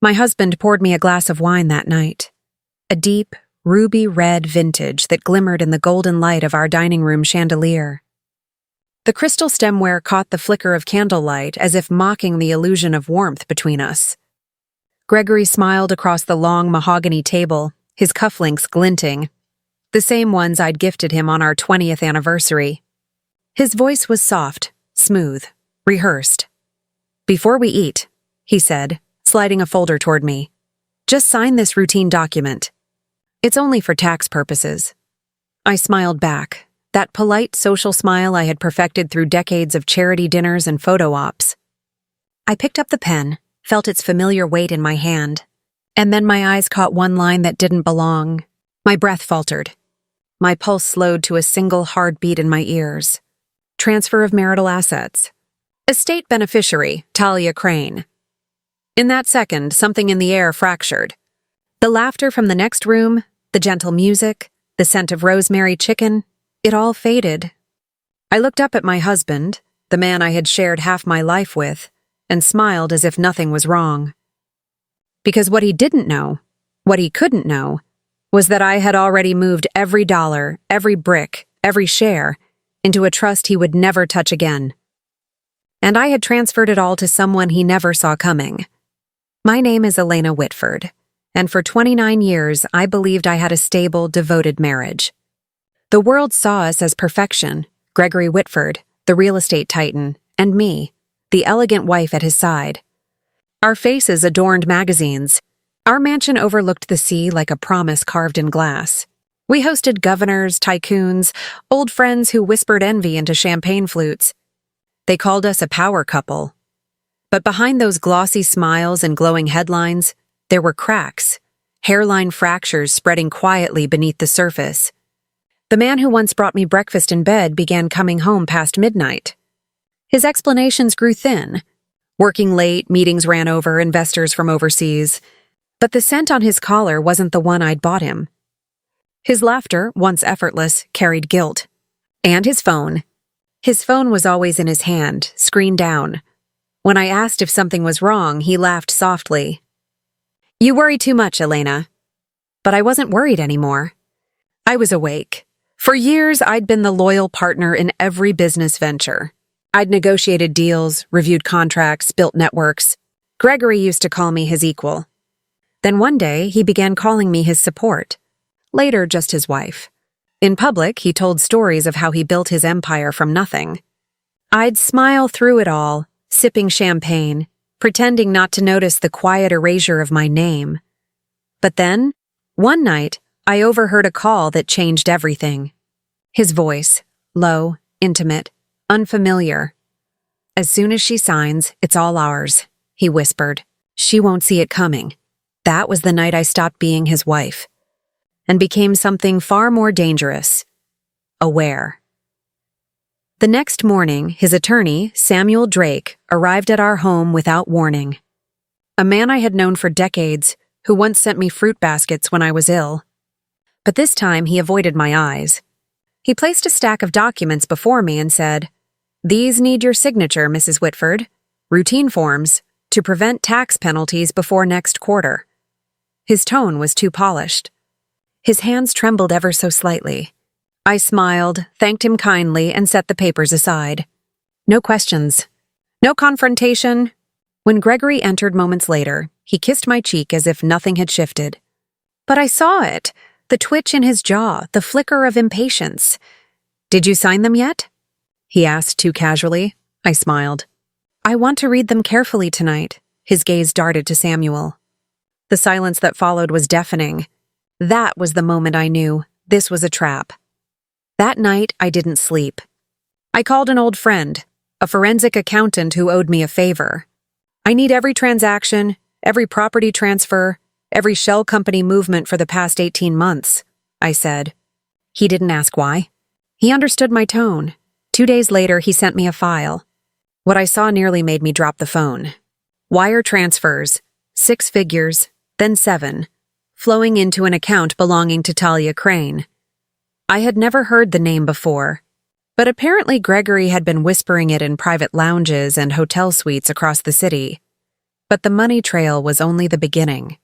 My husband poured me a glass of wine that night. A deep, ruby red vintage that glimmered in the golden light of our dining room chandelier. The crystal stemware caught the flicker of candlelight as if mocking the illusion of warmth between us. Gregory smiled across the long mahogany table, his cufflinks glinting, the same ones I'd gifted him on our 20th anniversary. His voice was soft, smooth, rehearsed. "Before we eat," he said, sliding a folder toward me, "just sign this routine document. It's only for tax purposes." I smiled back, that polite social smile I had perfected through decades of charity dinners and photo ops. I picked up the pen, felt its familiar weight in my hand, and then my eyes caught one line that didn't belong. My breath faltered. My pulse slowed to a single hard beat in my ears. Transfer of marital assets. Estate beneficiary, Talia Crane. In that second, something in the air fractured. The laughter from the next room, the gentle music, the scent of rosemary chicken, it all faded. I looked up at my husband, the man I had shared half my life with, and smiled as if nothing was wrong. Because what he didn't know, what he couldn't know, was that I had already moved every dollar, every brick, every share, into a trust he would never touch again. And I had transferred it all to someone he never saw coming. My name is Elena Whitford, and for 29 years I believed I had a stable, devoted marriage. The world saw us as perfection, Gregory Whitford, the real estate titan, and me, the elegant wife at his side. Our faces adorned magazines. Our mansion overlooked the sea like a promise carved in glass. We hosted governors, tycoons, old friends who whispered envy into champagne flutes. They called us a power couple. But behind those glossy smiles and glowing headlines, there were cracks, hairline fractures spreading quietly beneath the surface. The man who once brought me breakfast in bed began coming home past midnight. His explanations grew thin. Working late, meetings ran over, investors from overseas. But the scent on his collar wasn't the one I'd bought him. His laughter, once effortless, carried guilt. And his phone. His phone was always in his hand, screen down. When I asked if something was wrong, he laughed softly. "You worry too much, Elena." But I wasn't worried anymore. I was awake. For years, I'd been the loyal partner in every business venture. I'd negotiated deals, reviewed contracts, built networks. Gregory used to call me his equal. Then one day, he began calling me his support. Later, just his wife. In public, he told stories of how he built his empire from nothing. I'd smile through it all, sipping champagne, pretending not to notice the quiet erasure of my name. But then, one night, I overheard a call that changed everything. His voice, low, intimate, unfamiliar. "As soon as she signs, it's all ours," he whispered. "She won't see it coming." That was the night I stopped being his wife and became something far more dangerous. Aware. The next morning, his attorney, Samuel Drake, arrived at our home without warning. A man I had known for decades, who once sent me fruit baskets when I was ill. But this time he avoided my eyes. He placed a stack of documents before me and said, "These need your signature, Mrs. Whitford. Routine forms, to prevent tax penalties before next quarter." His tone was too polished. His hands trembled ever so slightly. I smiled, thanked him kindly, and set the papers aside. No questions. No confrontation. When Gregory entered moments later, he kissed my cheek as if nothing had shifted. But I saw it, the twitch in his jaw, the flicker of impatience. "Did you sign them yet?" he asked too casually. I smiled. "I want to read them carefully tonight." His gaze darted to Samuel. The silence that followed was deafening. That was the moment I knew this was a trap. That night, I didn't sleep. I called an old friend, a forensic accountant who owed me a favor. "I need every transaction, every property transfer, every shell company movement for the past 18 months, I said. He didn't ask why. He understood my tone. 2 days later, he sent me a file. What I saw nearly made me drop the phone. Wire transfers, 6 figures, then 7, flowing into an account belonging to Talia Crane. I had never heard the name before, but apparently Gregory had been whispering it in private lounges and hotel suites across the city. But the money trail was only the beginning.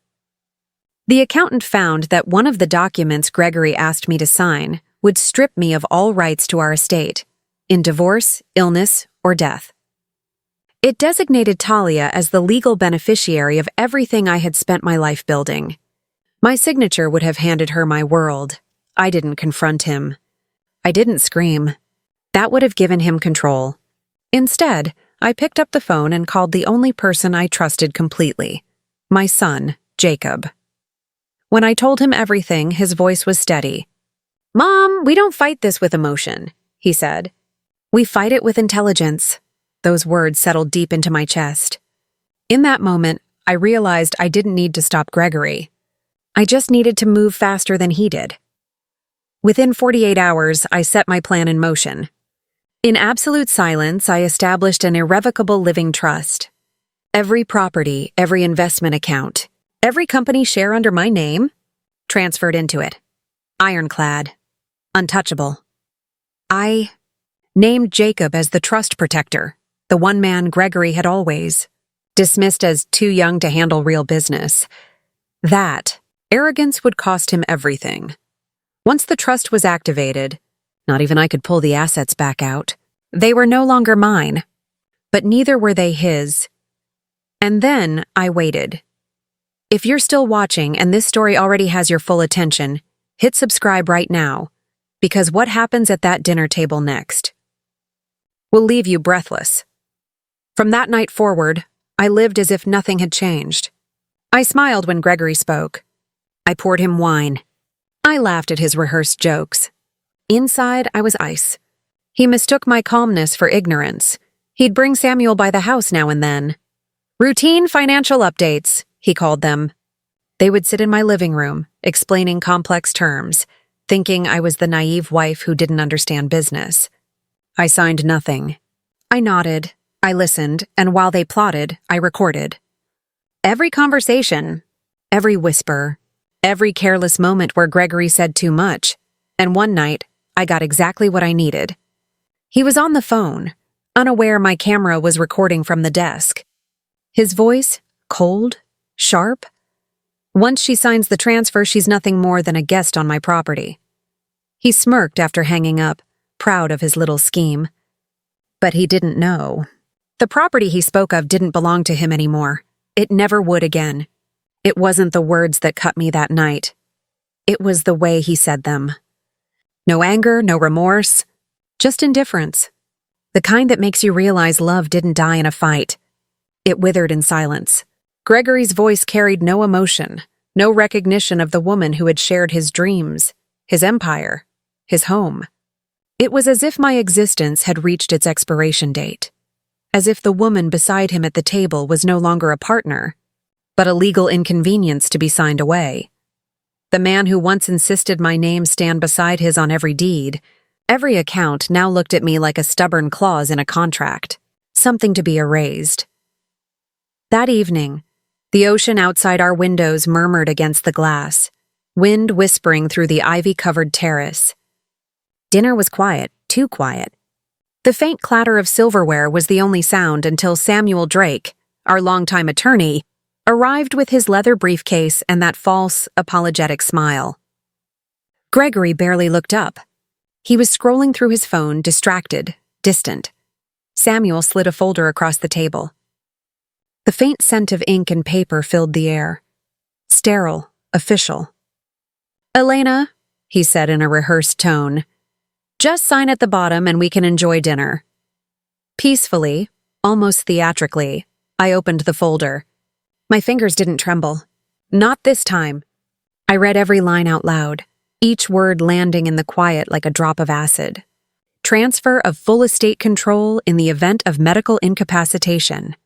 The accountant found that one of the documents Gregory asked me to sign would strip me of all rights to our estate, in divorce, illness, or death. It designated Talia as the legal beneficiary of everything I had spent my life building. My signature would have handed her my world. I didn't confront him. I didn't scream. That would have given him control. Instead, I picked up the phone and called the only person I trusted completely, my son, Jacob. When I told him everything, his voice was steady. "Mom, we don't fight this with emotion," he said. "We fight it with intelligence." Those words settled deep into my chest. In that moment, I realized I didn't need to stop Gregory. I just needed to move faster than he did. Within 48 hours, I set my plan in motion. In absolute silence, I established an irrevocable living trust. Every property, every investment account, every company share under my name, transferred into it. Ironclad. Untouchable. I named Jacob as the trust protector, the one man Gregory had always dismissed as too young to handle real business. That arrogance would cost him everything. Once the trust was activated, not even I could pull the assets back out. They were no longer mine, but neither were they his. And then I waited. If you're still watching and this story already has your full attention, hit subscribe right now, because what happens at that dinner table next will leave you breathless. From that night forward, I lived as if nothing had changed. I smiled when Gregory spoke. I poured him wine. I laughed at his rehearsed jokes. Inside, I was ice. He mistook my calmness for ignorance. He'd bring Samuel by the house now and then. Routine financial updates, he called them. They would sit in my living room, explaining complex terms, thinking I was the naive wife who didn't understand business. I signed nothing. I nodded, I listened, and while they plotted, I recorded. Every conversation, every whisper, every careless moment where Gregory said too much, and one night, I got exactly what I needed. He was on the phone, unaware my camera was recording from the desk. His voice, cold, sharp. Once she signs the transfer, she's nothing more than a guest on my property. He smirked after hanging up, proud of his little scheme. But he didn't know. The property he spoke of didn't belong to him anymore. It never would again. It wasn't the words that cut me that night. It was the way he said them. No anger, no remorse, just indifference. The kind that makes you realize love didn't die in a fight. It withered in silence. Gregory's voice carried no emotion, no recognition of the woman who had shared his dreams, his empire, his home. It was as if my existence had reached its expiration date. As if the woman beside him at the table was no longer a partner, but a legal inconvenience to be signed away. The man who once insisted my name stand beside his on every deed, every account now looked at me like a stubborn clause in a contract, something to be erased. That evening, the ocean outside our windows murmured against the glass, wind whispering through the ivy-covered terrace. Dinner was quiet, too quiet. The faint clatter of silverware was the only sound until Samuel Drake, our longtime attorney, arrived with his leather briefcase and that false, apologetic smile. Gregory barely looked up. He was scrolling through his phone, distracted, distant. Samuel slid a folder across the table. The faint scent of ink and paper filled the air. Sterile, official. "Elena," he said in a rehearsed tone, "just sign at the bottom and we can enjoy dinner." Peacefully, almost theatrically, I opened the folder. My fingers didn't tremble. Not this time. I read every line out loud, each word landing in the quiet like a drop of acid. Transfer of full estate control in the event of medical incapacitation.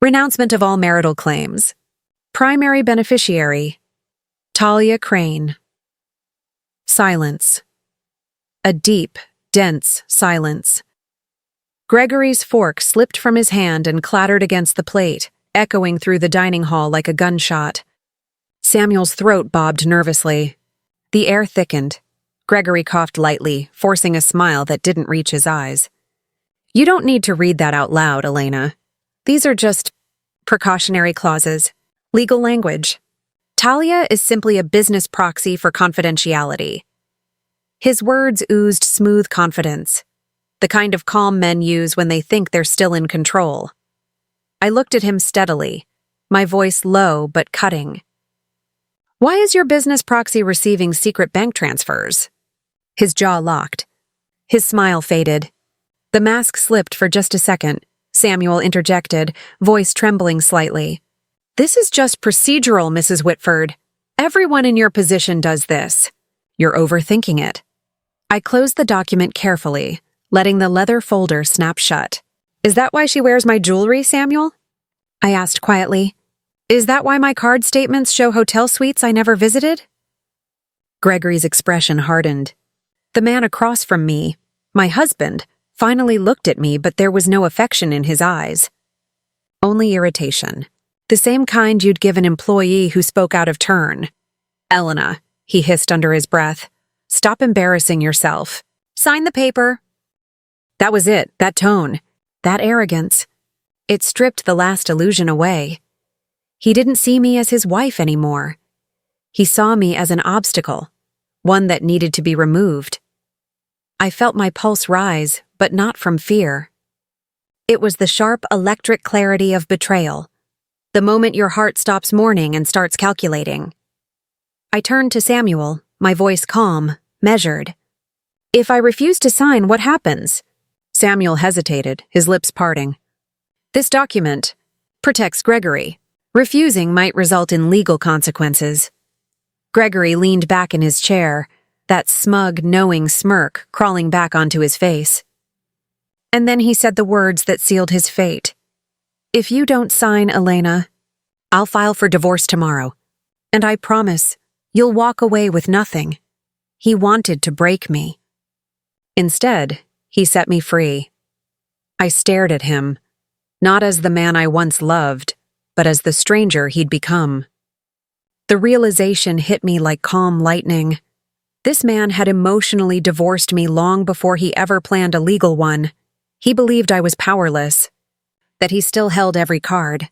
Renouncement of all marital claims. Primary beneficiary, Talia Crane. Silence. A deep, dense silence. Gregory's fork slipped from his hand and clattered against the plate, echoing through the dining hall like a gunshot. Samuel's throat bobbed nervously. The air thickened. Gregory coughed lightly, forcing a smile that didn't reach his eyes. "You don't need to read that out loud, Elena. These are just Precautionary clauses. Legal language. Talia is simply a business proxy for confidentiality. His words oozed smooth confidence, the kind of calm men use when they think they're still in control. I looked at him steadily, my voice low but cutting. Why is your business proxy receiving secret bank transfers? His jaw locked. His smile faded. The mask slipped for just a second. Samuel interjected, voice trembling slightly. This is just procedural, Mrs. Whitford. Everyone in your position does this. You're overthinking it. I closed the document carefully, letting the leather folder snap shut. Is that why she wears my jewelry, Samuel? I asked quietly. Is that why my card statements show hotel suites I never visited? Gregory's expression hardened. The man across from me, my husband, finally looked at me, but there was no affection in his eyes. Only irritation. The same kind you'd give an employee who spoke out of turn. Elena, he hissed under his breath. Stop embarrassing yourself. Sign the paper. That was it, that tone, that arrogance. It stripped the last illusion away. He didn't see me as his wife anymore. He saw me as an obstacle, one that needed to be removed. I felt my pulse rise, but not from fear. It was the sharp electric clarity of betrayal, the moment your heart stops mourning and starts calculating. I turned to Samuel, my voice calm, measured. If I refuse to sign, what happens? Samuel hesitated, his lips parting. This document protects Gregory. Refusing might result in legal consequences. Gregory leaned back in his chair, that smug, knowing smirk crawling back onto his face. And then he said the words that sealed his fate. If you don't sign, Elena, I'll file for divorce tomorrow. And I promise, you'll walk away with nothing. He wanted to break me. Instead, he set me free. I stared at him, not as the man I once loved, but as the stranger he'd become. The realization hit me like calm lightning. This man had emotionally divorced me long before he ever planned a legal one. He believed I was powerless, that he still held every card.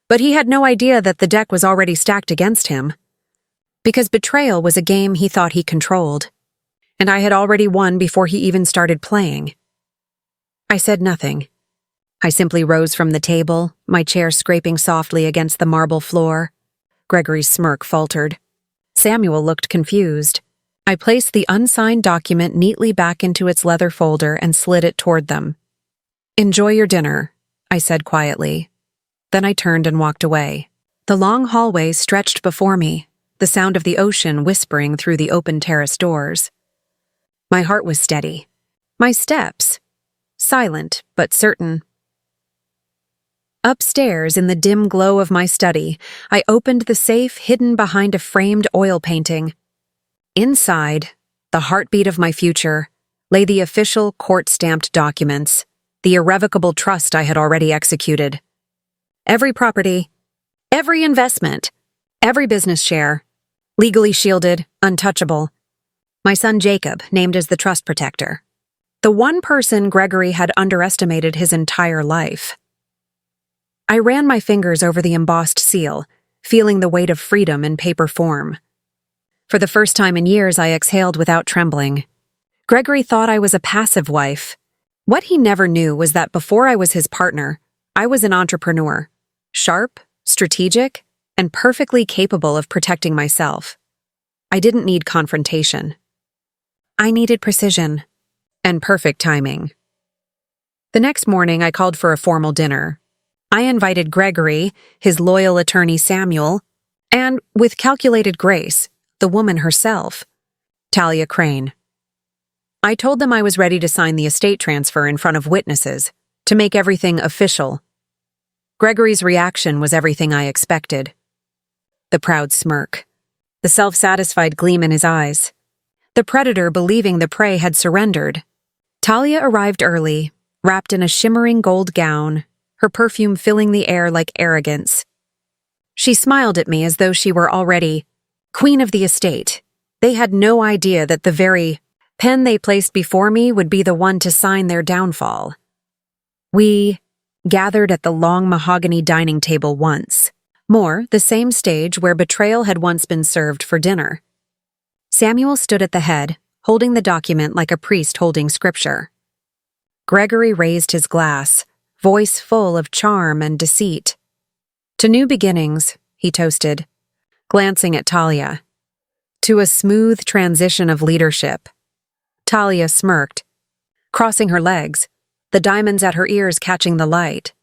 But he had no idea that the deck was already stacked against him. Because betrayal was a game he thought he controlled, and I had already won before he even started playing. I said nothing. I simply rose from the table, my chair scraping softly against the marble floor. Gregory's smirk faltered. Samuel looked confused. I placed the unsigned document neatly back into its leather folder and slid it toward them. Enjoy your dinner, I said quietly. Then I turned and walked away. The long hallway stretched before me, the sound of the ocean whispering through the open terrace doors. My heart was steady. My steps, silent but certain. Upstairs, in the dim glow of my study, I opened the safe hidden behind a framed oil painting. Inside, the heartbeat of my future, lay the official court-stamped documents, the irrevocable trust I had already executed. Every property, every investment, every business share, legally shielded, untouchable. My son Jacob, named as the trust protector. The one person Gregory had underestimated his entire life. I ran my fingers over the embossed seal, feeling the weight of freedom in paper form. For the first time in years, I exhaled without trembling. Gregory thought I was a passive wife. What he never knew was that before I was his partner, I was an entrepreneur, sharp, strategic, and perfectly capable of protecting myself. I didn't need confrontation. I needed precision and perfect timing. The next morning, I called for a formal dinner. I invited Gregory, his loyal attorney Samuel, and, with calculated grace, the woman herself, Talia Crane. I told them I was ready to sign the estate transfer in front of witnesses, to make everything official. Gregory's reaction was everything I expected. The proud smirk, the self-satisfied gleam in his eyes, the predator believing the prey had surrendered. Talia arrived early, wrapped in a shimmering gold gown, her perfume filling the air like arrogance. She smiled at me as though she were already queen of the estate. They had no idea that the very pen they placed before me would be the one to sign their downfall. We gathered at the long mahogany dining table once. More, the same stage where betrayal had once been served for dinner. Samuel stood at the head, holding the document like a priest holding scripture. Gregory raised his glass, voice full of charm and deceit. "To new beginnings," he toasted, glancing at Talia. "To a smooth transition of leadership." Talia smirked, crossing her legs, the diamonds at her ears catching the light.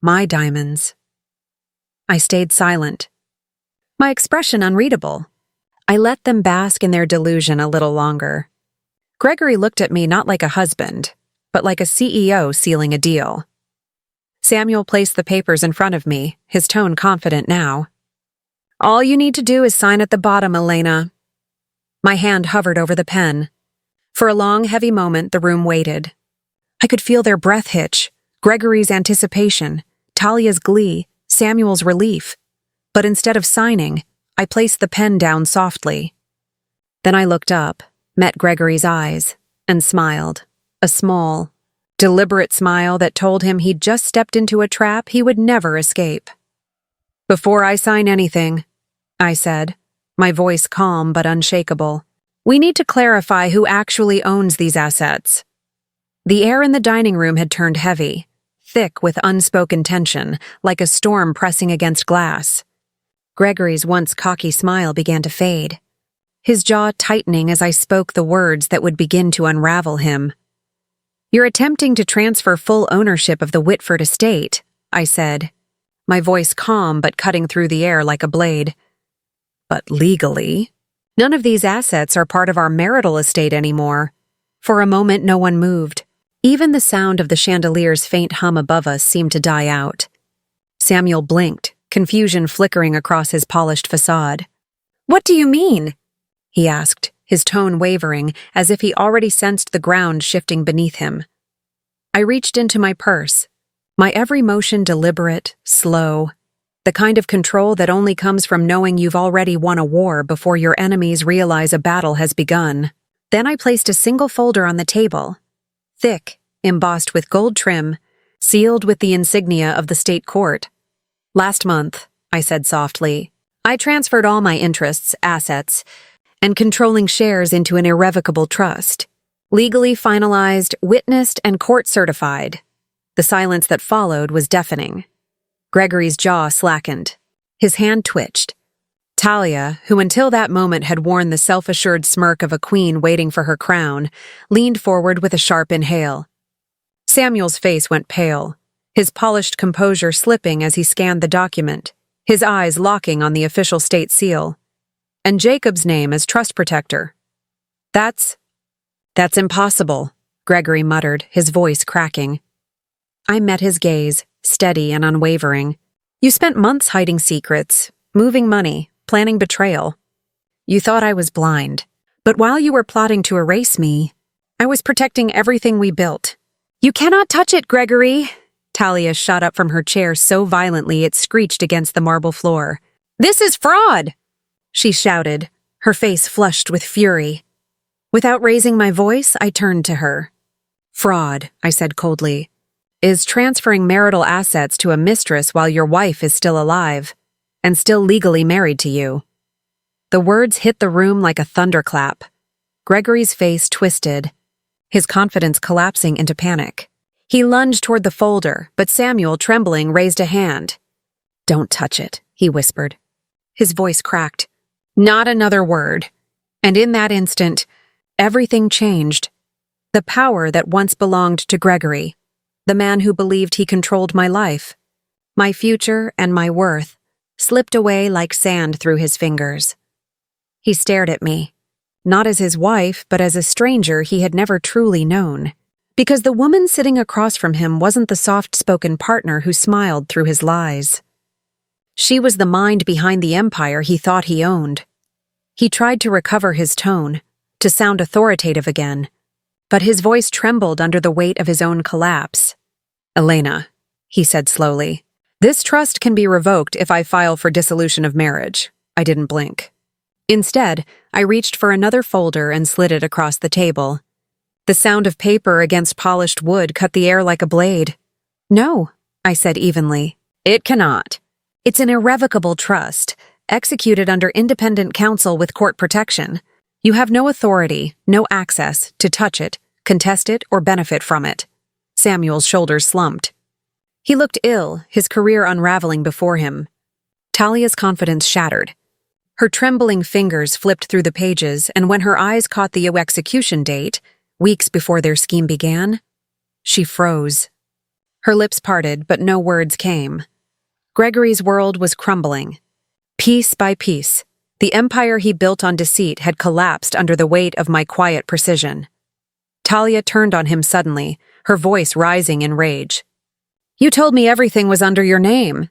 "My diamonds." I stayed silent, my expression unreadable. I let them bask in their delusion a little longer. Gregory looked at me not like a husband, but like a CEO sealing a deal. Samuel placed the papers in front of me, his tone confident now. "All you need to do is sign at the bottom, Elena." My hand hovered over the pen. For a long, heavy moment, the room waited. I could feel their breath hitch, Gregory's anticipation, Talia's glee, Samuel's relief. But instead of signing, I placed the pen down softly. Then I looked up, met Gregory's eyes, and smiled. A small, deliberate smile that told him he'd just stepped into a trap he would never escape. "Before I sign anything," I said, my voice calm but unshakable, "we need to clarify who actually owns these assets." The air in the dining room had turned heavy, thick with unspoken tension, like a storm pressing against glass. Gregory's once cocky smile began to fade, his jaw tightening as I spoke the words that would begin to unravel him. "You're attempting to transfer full ownership of the Whitford estate," I said, my voice calm but cutting through the air like a blade. "But legally, none of these assets are part of our marital estate anymore." For a moment, no one moved. Even the sound of the chandelier's faint hum above us seemed to die out. Samuel blinked, confusion flickering across his polished facade. "What do you mean?" he asked, his tone wavering, as if he already sensed the ground shifting beneath him. I reached into my purse, my every motion deliberate, slow, the kind of control that only comes from knowing you've already won a war before your enemies realize a battle has begun. Then I placed a single folder on the table, thick, embossed with gold trim, sealed with the insignia of the state court. "Last month," I said softly, "I transferred all my interests, assets, and controlling shares into an irrevocable trust. Legally finalized, witnessed, and court-certified." The silence that followed was deafening. Gregory's jaw slackened. His hand twitched. Talia, who until that moment had worn the self-assured smirk of a queen waiting for her crown, leaned forward with a sharp inhale. Samuel's face went pale, his polished composure slipping as he scanned the document, his eyes locking on the official state seal. "And Jacob's name as trust protector." That's impossible," Gregory muttered, his voice cracking. I met his gaze, steady and unwavering. "You spent months hiding secrets, moving money, planning betrayal. You thought I was blind. But while you were plotting to erase me, I was protecting everything we built." "You cannot touch it, Gregory!" Talia shot up from her chair so violently it screeched against the marble floor. "This is fraud!" she shouted, her face flushed with fury. Without raising my voice, I turned to her. "Fraud," I said coldly, "is transferring marital assets to a mistress while your wife is still alive and still legally married to you." The words hit the room like a thunderclap. Gregory's face twisted, his confidence collapsing into panic. He lunged toward the folder, but Samuel, trembling, raised a hand. "Don't touch it," he whispered. His voice cracked. "Not another word." And in that instant, everything changed. The power that once belonged to Gregory, the man who believed he controlled my life, my future and my worth, slipped away like sand through his fingers. He stared at me, not as his wife, but as a stranger he had never truly known. Because the woman sitting across from him wasn't the soft-spoken partner who smiled through his lies. She was the mind behind the empire he thought he owned. He tried to recover his tone, to sound authoritative again, but his voice trembled under the weight of his own collapse. "Elena," he said slowly, "this trust can be revoked if I file for dissolution of marriage." I didn't blink. Instead, I reached for another folder and slid it across the table. The sound of paper against polished wood cut the air like a blade. "No," I said evenly. It cannot. It's an irrevocable trust, executed under independent counsel with court protection. You have no authority, no access to touch it, contest it, or benefit from it. Samuel's shoulders slumped. He looked ill, his career unraveling before him. Talia's confidence shattered. Her trembling fingers flipped through the pages, and when her eyes caught the execution date, weeks before their scheme began, she froze. Her lips parted, but no words came. Gregory's world was crumbling. Piece by piece, the empire he built on deceit had collapsed under the weight of my quiet precision. Talia turned on him suddenly, her voice rising in rage. You told me everything was under your name.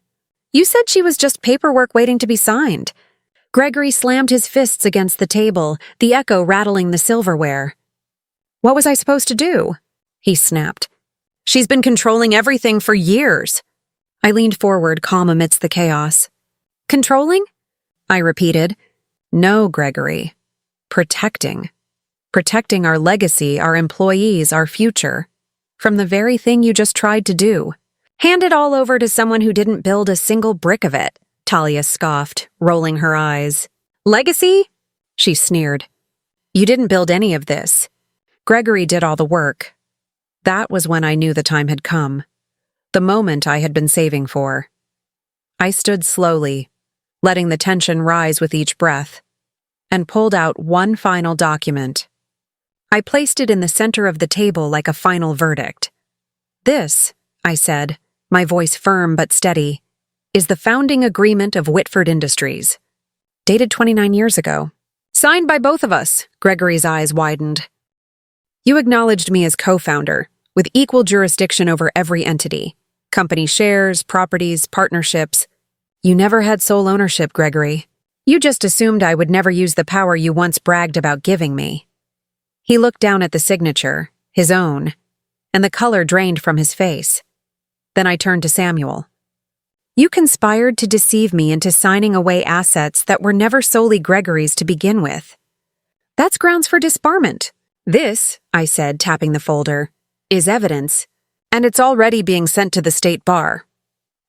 You said she was just paperwork waiting to be signed. Gregory slammed his fists against the table, the echo rattling the silverware. What was I supposed to do? He snapped. She's been controlling everything for years. I leaned forward, calm amidst the chaos. Controlling? I repeated. No, Gregory. Protecting. Protecting our legacy, our employees, our future. From the very thing you just tried to do. Hand it all over to someone who didn't build a single brick of it, Talia scoffed, rolling her eyes. Legacy? She sneered. You didn't build any of this. Gregory did all the work. That was when I knew the time had come. The moment I had been saving for. I stood slowly, letting the tension rise with each breath, and pulled out one final document. I placed it in the center of the table like a final verdict. This, I said, my voice firm but steady, is the founding agreement of Whitford Industries. Dated 29 years ago. Signed by both of us, Gregory's eyes widened. You acknowledged me as co-founder, with equal jurisdiction over every entity. Company shares, properties, partnerships. You never had sole ownership, Gregory. You just assumed I would never use the power you once bragged about giving me. He looked down at the signature, his own, and the color drained from his face. Then I turned to Samuel. You conspired to deceive me into signing away assets that were never solely Gregory's to begin with. That's grounds for disbarment. This, I said, tapping the folder, is evidence, and it's already being sent to the state bar.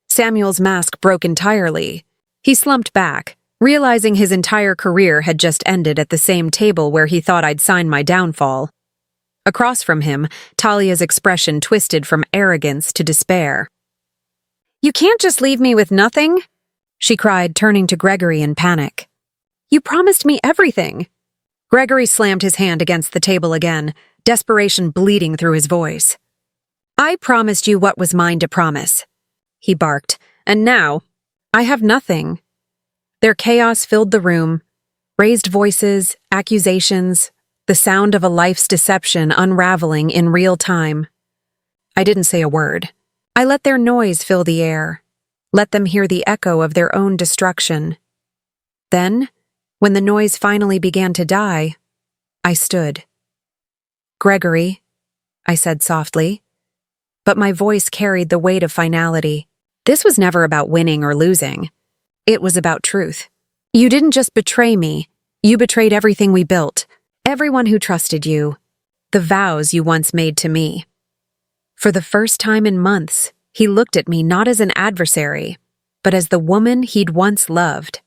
Samuel's mask broke entirely. He slumped back, realizing his entire career had just ended at the same table where he thought I'd sign my downfall. Across from him, Talia's expression twisted from arrogance to despair. You can't just leave me with nothing, she cried, turning to Gregory in panic. You promised me everything. Gregory slammed his hand against the table again, desperation bleeding through his voice. I promised you what was mine to promise, he barked, and now, I have nothing. Their chaos filled the room, raised voices, accusations, the sound of a life's deception unraveling in real time. I didn't say a word. I let their noise fill the air, let them hear the echo of their own destruction. Then, when the noise finally began to die, I stood. Gregory, I said softly, but my voice carried the weight of finality. This was never about winning or losing. It was about truth. You didn't just betray me, you betrayed everything we built, everyone who trusted you, the vows you once made to me. For the first time in months, he looked at me not as an adversary, but as the woman he'd once loved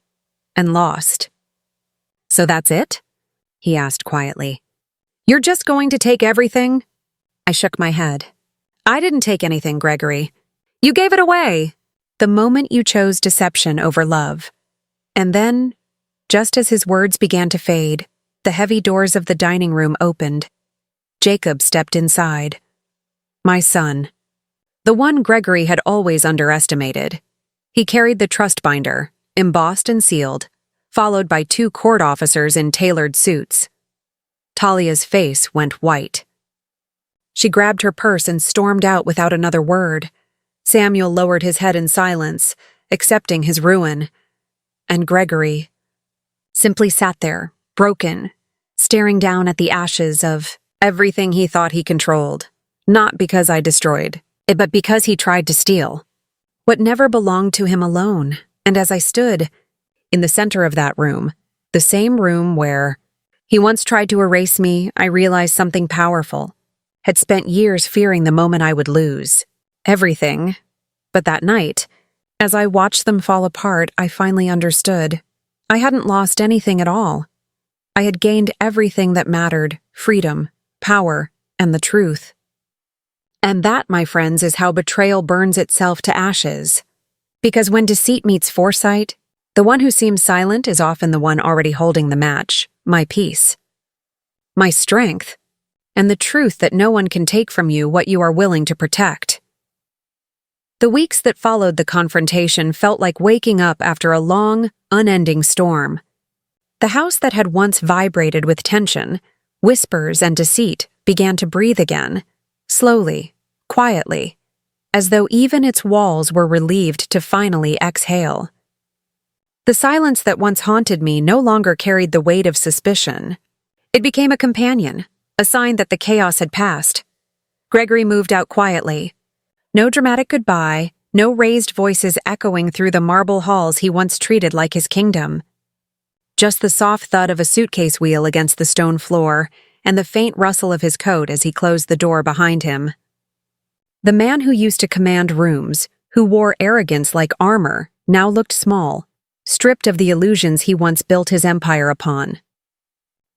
and lost. So that's it? He asked quietly. You're just going to take everything? I shook my head. I didn't take anything, Gregory. You gave it away. The moment you chose deception over love. And then, just as his words began to fade, the heavy doors of the dining room opened. Jacob stepped inside. My son. The one Gregory had always underestimated. He carried the trust binder, embossed and sealed, followed by 2 court officers in tailored suits. Talia's face went white. She grabbed her purse and stormed out without another word. Samuel lowered his head in silence, accepting his ruin. And Gregory simply sat there, broken, staring down at the ashes of everything he thought he controlled. Not because I destroyed, but because he tried to steal. What never belonged to him alone. And as I stood in the center of that room, the same room where he once tried to erase me, I realized something powerful. Had spent years fearing the moment I would lose. Everything. But that night, as I watched them fall apart, I finally understood. I hadn't lost anything at all. I had gained everything that mattered: freedom, power, and the truth. And that, my friends, is how betrayal burns itself to ashes. Because when deceit meets foresight, the one who seems silent is often the one already holding the match: my peace, my strength, and the truth that no one can take from you what you are willing to protect. The weeks that followed the confrontation felt like waking up after a long, unending storm. The house that had once vibrated with tension, whispers, and deceit began to breathe again, slowly, quietly, as though even its walls were relieved to finally exhale. The silence that once haunted me no longer carried the weight of suspicion. It became a companion, a sign that the chaos had passed. Gregory moved out quietly. No dramatic goodbye, no raised voices echoing through the marble halls he once treated like his kingdom. Just the soft thud of a suitcase wheel against the stone floor and the faint rustle of his coat as he closed the door behind him. The man who used to command rooms, who wore arrogance like armor, now looked small, stripped of the illusions he once built his empire upon.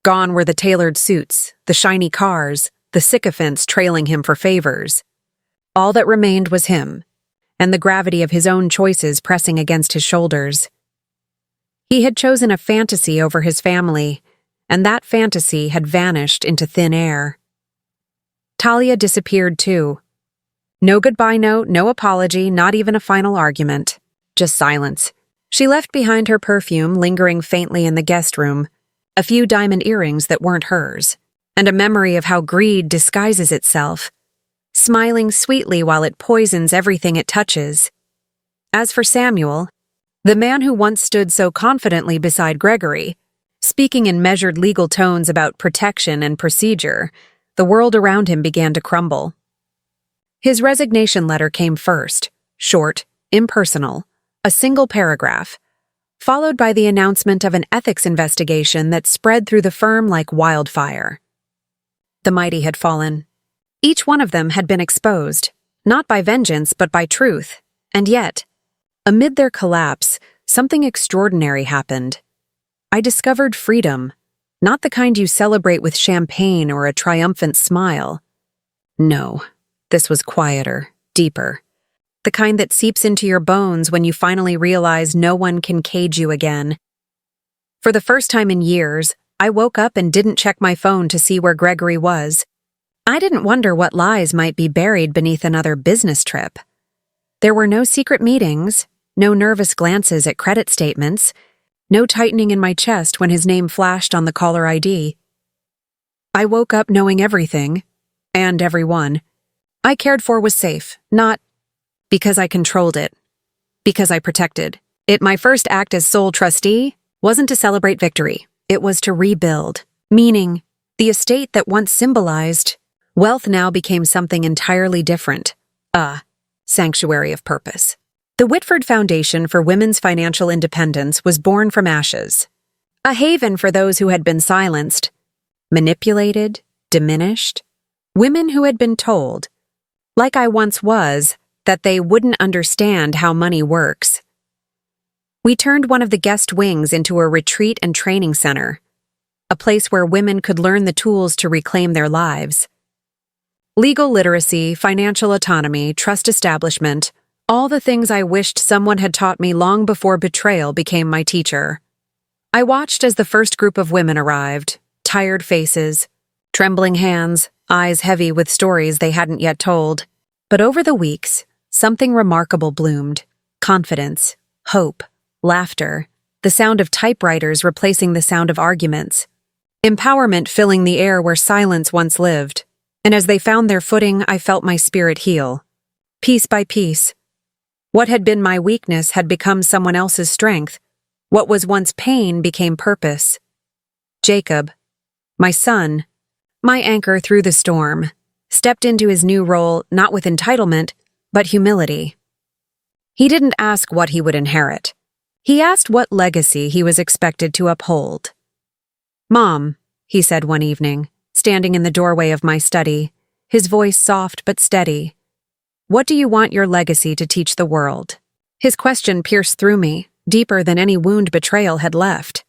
Gone were the tailored suits, the shiny cars, the sycophants trailing him for favors. All that remained was him, and the gravity of his own choices pressing against his shoulders. He had chosen a fantasy over his family, and that fantasy had vanished into thin air. Talia disappeared too. No goodbye note, no apology, not even a final argument. Just silence. She left behind her perfume lingering faintly in the guest room, a few diamond earrings that weren't hers, and a memory of how greed disguises itself, smiling sweetly while it poisons everything it touches. As for Samuel, the man who once stood so confidently beside Gregory, speaking in measured legal tones about protection and procedure, the world around him began to crumble. His resignation letter came first, short, impersonal, a single paragraph, followed by the announcement of an ethics investigation that spread through the firm like wildfire. The mighty had fallen. Each one of them had been exposed, not by vengeance but by truth, and yet, amid their collapse, something extraordinary happened. I discovered freedom, not the kind you celebrate with champagne or a triumphant smile. No, this was quieter, deeper. The kind that seeps into your bones when you finally realize no one can cage you again. For the first time in years, I woke up and didn't check my phone to see where Gregory was. I didn't wonder what lies might be buried beneath another business trip. There were no secret meetings, no nervous glances at credit statements, no tightening in my chest when his name flashed on the caller ID. I woke up knowing everything, and everyone I cared for was safe, not because I controlled it, because I protected it. My first act as sole trustee wasn't to celebrate victory, it was to rebuild, meaning the estate that once symbolized wealth now became something entirely different, a sanctuary of purpose. The Whitford Foundation for Women's Financial Independence was born from ashes, a haven for those who had been silenced, manipulated, diminished, women who had been told, like I once was, that they wouldn't understand how money works. We turned one of the guest wings into a retreat and training center, a place where women could learn the tools to reclaim their lives. Legal literacy, financial autonomy, trust establishment, all the things I wished someone had taught me long before betrayal became my teacher. I watched as the first group of women arrived, tired faces, trembling hands, eyes heavy with stories they hadn't yet told. But over the weeks, something remarkable bloomed: confidence, hope, laughter, the sound of typewriters replacing the sound of arguments, empowerment filling the air where silence once lived. And as they found their footing, I felt my spirit heal. Piece by piece, what had been my weakness had become someone else's strength. What was once pain became purpose. Jacob, my son, my anchor through the storm, stepped into his new role not with entitlement, but humility. He didn't ask what he would inherit. He asked what legacy he was expected to uphold. "Mom," he said one evening, standing in the doorway of my study, his voice soft but steady, What do you want your legacy to teach the world? His question pierced through me, deeper than any wound betrayal had left.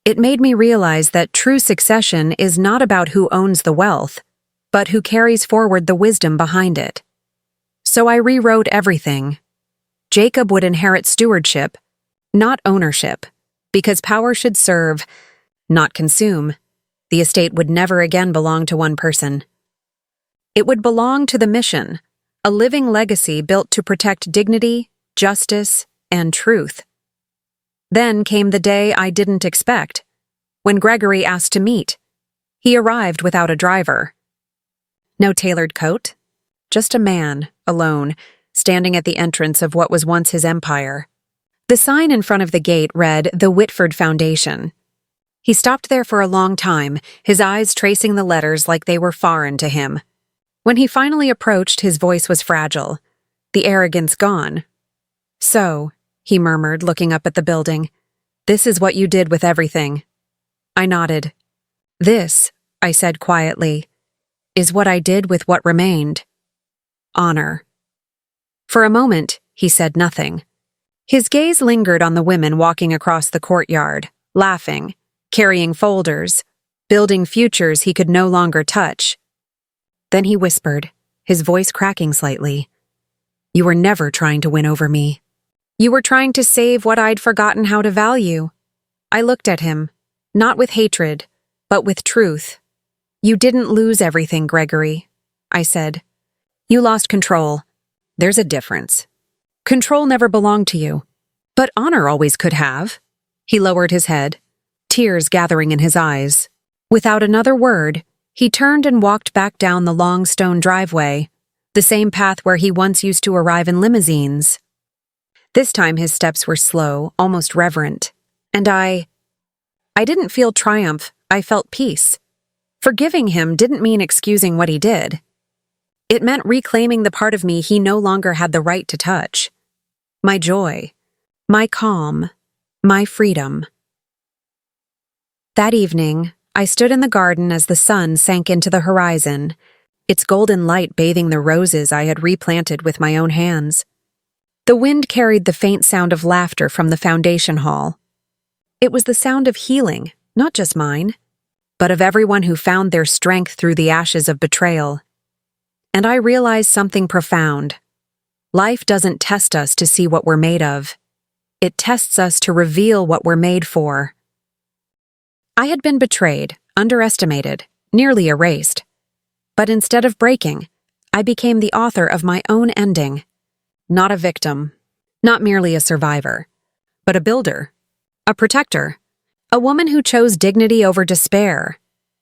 It made me realize that true succession is not about who owns the wealth, but who carries forward the wisdom behind it. So I rewrote everything. Jacob would inherit stewardship, not ownership, because power should serve, not consume. The estate would never again belong to one person. It would belong to the mission, a living legacy built to protect dignity, justice, and truth. Then came the day I didn't expect, when Gregory asked to meet. He arrived without a driver. No tailored coat, just a man, alone, standing at the entrance of what was once his empire. The sign in front of the gate read, "The Whitford Foundation." He stopped there for a long time, his eyes tracing the letters like they were foreign to him. When he finally approached, his voice was fragile, the arrogance gone. "So," he murmured, looking up at the building, "this is what you did with everything." I nodded. "This," I said quietly, "is what I did with what remained. Honor." For a moment, he said nothing. His gaze lingered on the women walking across the courtyard, laughing, carrying folders, building futures he could no longer touch. Then he whispered, his voice cracking slightly, "You were never trying to win over me. You were trying to save what I'd forgotten how to value." I looked at him, not with hatred, but with truth. "You didn't lose everything, Gregory," I said. "You lost control. There's a difference. Control never belonged to you, but honor always could have." He lowered his head, tears gathering in his eyes. Without another word, he turned and walked back down the long stone driveway, the same path where he once used to arrive in limousines. This time his steps were slow, almost reverent, and I didn't feel triumph, I felt peace. Forgiving him didn't mean excusing what he did. It meant reclaiming the part of me he no longer had the right to touch. My joy, my calm, my freedom. That evening, I stood in the garden as the sun sank into the horizon, its golden light bathing the roses I had replanted with my own hands. The wind carried the faint sound of laughter from the foundation hall. It was the sound of healing, not just mine, but of everyone who found their strength through the ashes of betrayal. And I realized something profound. Life doesn't test us to see what we're made of. It tests us to reveal what we're made for. I had been betrayed, underestimated, nearly erased. But instead of breaking, I became the author of my own ending. Not a victim, not merely a survivor, but a builder, a protector, a woman who chose dignity over despair.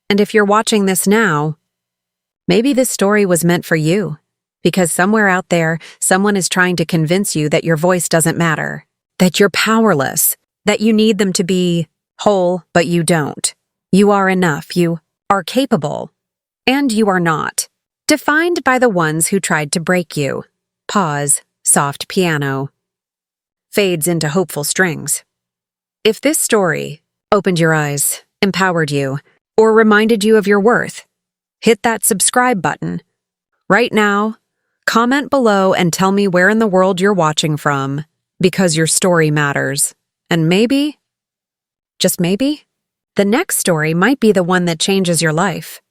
And if you're watching this now, maybe this story was meant for you, because somewhere out there, someone is trying to convince you that your voice doesn't matter, that you're powerless, that you need them to be whole, but you don't. You are enough, you are capable, and you are not. Defined by the ones who tried to break you. Pause, soft piano. Fades into hopeful strings. If this story opened your eyes, empowered you, or reminded you of your worth, hit that subscribe button. Right now, comment below and tell me where in the world you're watching from, because your story matters. And maybe, just maybe, the next story might be the one that changes your life.